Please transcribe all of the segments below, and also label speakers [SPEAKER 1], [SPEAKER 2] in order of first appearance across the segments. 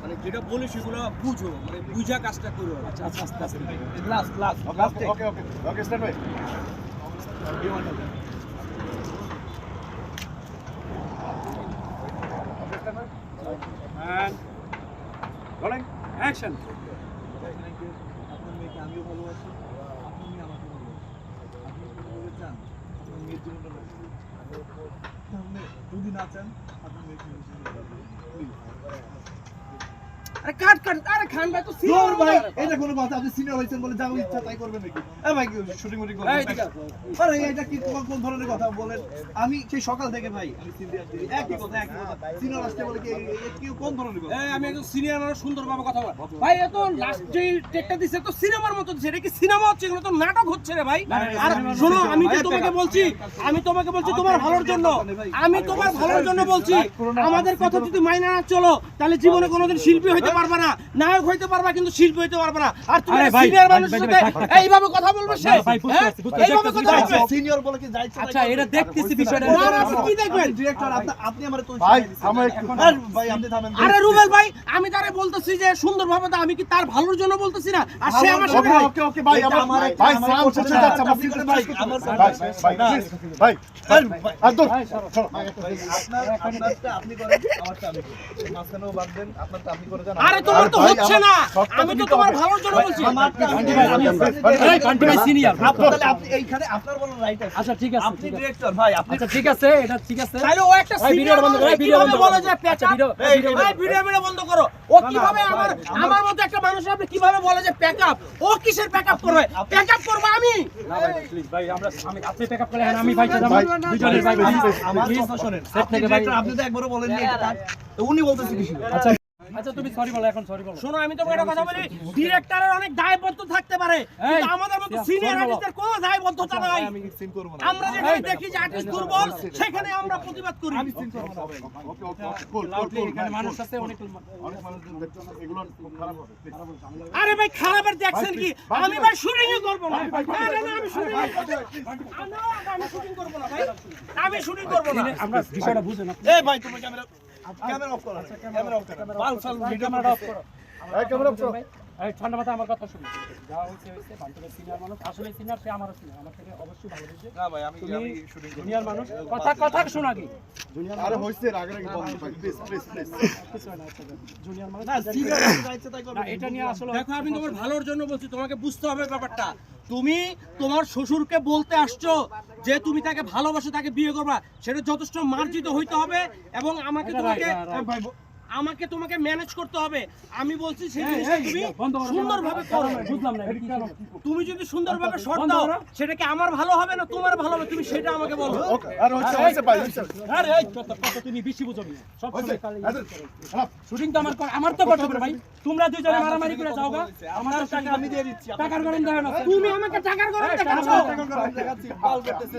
[SPEAKER 1] মানে যেটা বলি সেগুলো বুঝো, মানে বুঝা কাজটা করো।
[SPEAKER 2] আচ্ছা আচ্ছা আস্তে আস্তে
[SPEAKER 1] last
[SPEAKER 3] okay okay okay stand by
[SPEAKER 2] and rolling action
[SPEAKER 1] আপনার মেয়েকে আমিও ভালোবাসি, আপনার মেয়ে আমাকে ভালোবাসে। আপনি কি বলতে চান আপনার মেয়ের জীবনটা নষ্ট করতে? আপনি যদি না চান আপনার মেয়েকে প্লিজ।
[SPEAKER 2] আরে কাট কাট আরে খান ভাই তো
[SPEAKER 1] সিনিয়র ভাই, এটা কোনো কথা? আপনি সিনিয়র হইছেন বলে যা ইচ্ছা তাই করবেন নাকি? এ ভাই শুটিং মুটিং করবেন? আরে এটা কি কোন ধরনের কথা বলেন? আমি সেই সকাল থেকে ভাই আমি সিনিয়র দিই একই কথা। সিনিয়র আসতে বলে কি কোন ধরনের কথা?
[SPEAKER 2] আমি একজন সিনিয়র মানুষ, সুন্দরভাবে কথা বল ভাই। এত লাস্ট যে টেকটা দিছে তো সিনেমার মতো দিছে। এটা কি সিনেমা হচ্ছে? এগুলো তো নাটক হচ্ছে রে ভাই। আর শোনো, আমি তো তোমাকে বলছি তোমার ভালোর জন্য, আমি তোমার ভালোর জন্য বলছি। আমাদের কথা যদি মাইনা না চলো তাহলে জীবনে কোনোদিন শিল্পী হইতে পারবে না, নায়ক হইতে পারবা কিন্তু শিল্পী হইতে পারবে না। আর তুমি সিনিয়র মানুষের সাথে এইভাবে কথা বলবে সে? এইভাবে কথা বলবে
[SPEAKER 1] সিনিয়র বলে কি যাইছে?
[SPEAKER 2] আচ্ছা এটা দেখতেছি বিষয়টা। আপনি কি দেখবেন
[SPEAKER 1] ডিরেক্টর? আপনি আমারে তো
[SPEAKER 3] ভাই থামো একটু
[SPEAKER 1] ভাই আপনি থামেন।
[SPEAKER 2] আরে রুবেল ভাই, আমি তারে বলতেছি যে সুন্দরভাবে, তো আমি কি তার ভালোর জন্য বলতেছি না? আর সে আমার সাথে
[SPEAKER 3] ওকে ওকে ভাই আমার ভাই সাম শেষ হয়ে যাচ্ছে আমার সিস্টেম ভাই আমার ভাই আব্দুল
[SPEAKER 1] আপনারটা আপনি করেন, আমারটা আমি করি। মাঝখানেও বাদ দেন, আপনারটা আপনি করে যান।
[SPEAKER 2] আরে তোমার তো হচ্ছে না, আমি তো তোমার ভালোর জন্য বলছি।
[SPEAKER 1] আমারটা আমি
[SPEAKER 2] এই বান্টি ভাই সিনিয়র,
[SPEAKER 1] তাহলে আপনি এইখানে আপনার বলার রাইট আছে।
[SPEAKER 2] আচ্ছা ঠিক আছে,
[SPEAKER 1] আপনি ডিরেক্টর ভাই, আপনি
[SPEAKER 2] আচ্ছা ঠিক আছে, এটা ঠিক আছে। তাহলে ও একটা সিনিয়র বন্ধ করো, ভিডিও বন্ধ বলে যে প্যাকআপ, ভিডিও বন্ধ করো। ও কিভাবে আমার মতো একটা মানুষ আপনি কিভাবে বলে যে প্যাকআপ? ও কিসের প্যাকআপ করবে? প্যাকআপ করব আমি।
[SPEAKER 4] না ভাই প্লিজ ভাই, আমি আপনি প্যাকআপ করে আমি ভাই যাব দুজনের ভাই
[SPEAKER 1] আমার কথা শুনেন। আপনি ডিরেক্টর, আপনি তো একবারও বলেননি এটা কাট। উনি বলতেছে কিছু।
[SPEAKER 4] আচ্ছা আচ্ছা তুমি সরি বলো, এখন সরি বলো।
[SPEAKER 2] শোনো, আমি তোমাকে একটা কথা বলি, ডিরেক্টরের অনেক দায়বদ্ধ থাকতে পারে, কিন্তু আমাদের মতো সিনিয়র আর্টিস্টদের কোনো দায়বদ্ধতা নাই।
[SPEAKER 1] আমি সিন করব না।
[SPEAKER 2] আমরা যেখানে দেখি যে আর্টিস্ট দুর্বল, সেখানে আমরা প্রতিবাদ করি।
[SPEAKER 3] আমি সিন করব না ভাই। ওকে ওকে কুল
[SPEAKER 4] লাউডলি এখানে মানুষ আছে, অনেক
[SPEAKER 3] মানুষ দেখতে এগুলো খুব খারাপ হবে।
[SPEAKER 2] আরে ভাই খারাপের দেখছেন কি? আমি ভাই শুটিংই করব না। আরে না, আমি শুটিং করব না ভাই, আমি শুটিং করব না।
[SPEAKER 4] আমরা বিষয়টা বুঝেন আপনি।
[SPEAKER 1] এই ভাই তুমি ক্যামেরা অফ করো, ক্যামেরা অফ করো। বালসাল ভিডিও
[SPEAKER 4] ক্যামেরাটা অফ করো।
[SPEAKER 3] এই ক্যামেরা অফ করো।
[SPEAKER 4] এই ঠান্ডা মাথায় আমার কথা শুনুন। যা হইছে হইছে, বান্টুলের সিনিয়র মানুষ, আসলে সিনিয়র, সে আমারও সিনিয়র, আমার থেকে অবশ্যই ভালো বুঝে।
[SPEAKER 1] না ভাই আমি
[SPEAKER 4] তুমি
[SPEAKER 1] শুটিং করব।
[SPEAKER 4] জুনিয়র মানুষ, কথা শোনা কি? জুনিয়র
[SPEAKER 3] আরে হইছে আগে আগে বন্ধ ভাই প্লিজ প্লিজ প্লিজ
[SPEAKER 4] কিছু হয় না, আচ্ছা জুনিয়র মানুষ
[SPEAKER 1] না সিনিয়র যাইছে তাই করবে।
[SPEAKER 4] না, এটা নিয়ে আসলে
[SPEAKER 2] দেখো, আমি তোমার ভালোর জন্য বলছি, তোমাকে বুঝতে হবে ব্যাপারটা। তুমি তোমার শ্বশুরকে বলতে আসছো যে তুমি তাকে ভালোবাসো, তাকে বিয়ে করবা, সেটা যথেষ্ট মার্জিত হইতে হবে এবং আমাকে তোমাকে ম্যানেজ করতে হবে। আমি বলছি সেই জিনিসটা তুমি সুন্দরভাবে করো।
[SPEAKER 4] বুঝলাম না
[SPEAKER 2] তুমি যদি সুন্দরভাবে শর্ট দাও, সেটা কি আমার ভালো হবে না তোমার ভালো হবে? তুমি সেটা আমাকে বলো।
[SPEAKER 3] ওকে আর হইছে ভাই হইছে
[SPEAKER 4] আরে এই কত তুমি বেশি বুঝো না সব সময় খালি শুটিং তো আমার তো করতে হবে ভাই। তোমরা দুইজনে মারামারি করে যাওগা, আমার তো টাকা আমি দিয়ে দিচ্ছি, টাকার গরম দেয় না।
[SPEAKER 2] তুমি আমাকে টাকার গরম দেখাচ্ছো।
[SPEAKER 1] দেখাচ্ছি পাল করতেছে।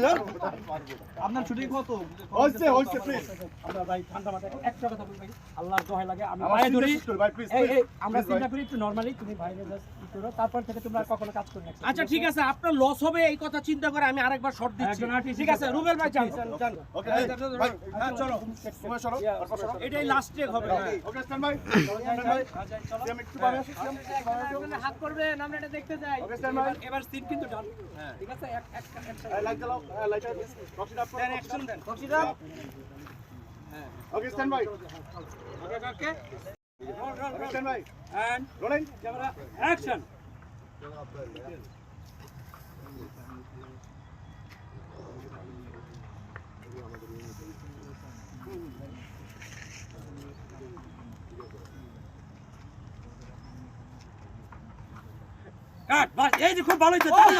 [SPEAKER 1] আপনার শুটিং কত?
[SPEAKER 3] হইছে প্লিজ
[SPEAKER 4] আমরা ভাই ঠান্ডা মাথায় একটা কথা বলি ভাই, আল্লাহর দোহাই লাগে, আমি ভাই ধরি
[SPEAKER 3] ভাই প্লিজ
[SPEAKER 4] এই এই আমরা চিন্তা করি একটু নরমালি, তুমি ভাইরে জাস্ট কি করো, তারপর থেকে তোমরা আর কখনো কাজ করবে না।
[SPEAKER 2] আচ্ছা ঠিক আছে, আপনার লস হবে এই কথা চিন্তা করে আমি আরেকবার শর্ট দিচ্ছি।
[SPEAKER 4] একজন artist
[SPEAKER 2] ঠিক আছে রুবেল ভাই, চল চল।
[SPEAKER 3] ওকে ভাই
[SPEAKER 2] হ্যাঁ চলো,
[SPEAKER 3] তোমার সরো তারপর সরো
[SPEAKER 2] এটাই লাস্ট টেক হবে।
[SPEAKER 3] ওকে স্ট্যান্ড বাই আমি একটু পাবে আসছি
[SPEAKER 4] হাত করবেন, আমরা এটা দেখতে যাই।
[SPEAKER 3] ওকে স্ট্যান্ড বাই
[SPEAKER 4] এবার সিন কিন্তু ডান, ঠিক আছে? এক
[SPEAKER 3] লাইট জ্বালাও লাইট রশিদ আপ
[SPEAKER 2] then action then.
[SPEAKER 3] Okay stand by
[SPEAKER 2] okay okay
[SPEAKER 3] stand by
[SPEAKER 4] and
[SPEAKER 3] rolling
[SPEAKER 4] camera action. Cut বাস, এই যে খুব ভালো হইছে, তাই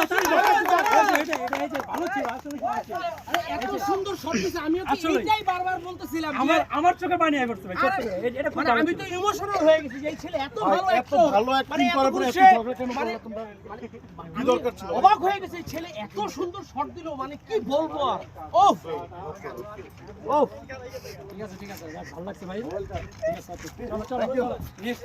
[SPEAKER 4] এটা ভালো ছিল আসলে।
[SPEAKER 2] আরে এত সুন্দর শট দিছে, আমিও তো
[SPEAKER 4] আসলে।
[SPEAKER 2] এটাই বারবার বলতেছিলাম যে
[SPEAKER 4] আমার চোখে পানি আই পড়ছে ভাই, সত্যি এটা খুব
[SPEAKER 2] মানে
[SPEAKER 4] ভালো
[SPEAKER 2] আমি তো ইমোশনাল হয়ে গেছি যে এই ছেলে এত ভালো অ্যাক্টর,
[SPEAKER 3] ভালো অ্যাক্টিং করার পরে এত ঝগড়া কেন করলা তোমরা কি দরকার ছিল?
[SPEAKER 2] অবাক হয়ে গেছে, এই ছেলে এত সুন্দর শট দিল, মানে কি বলবো আর। ওফ ওফ,
[SPEAKER 4] ঠিক আছে ভালো লাগছে ভাই, ঠিক আছে চলো চলো নেক্সট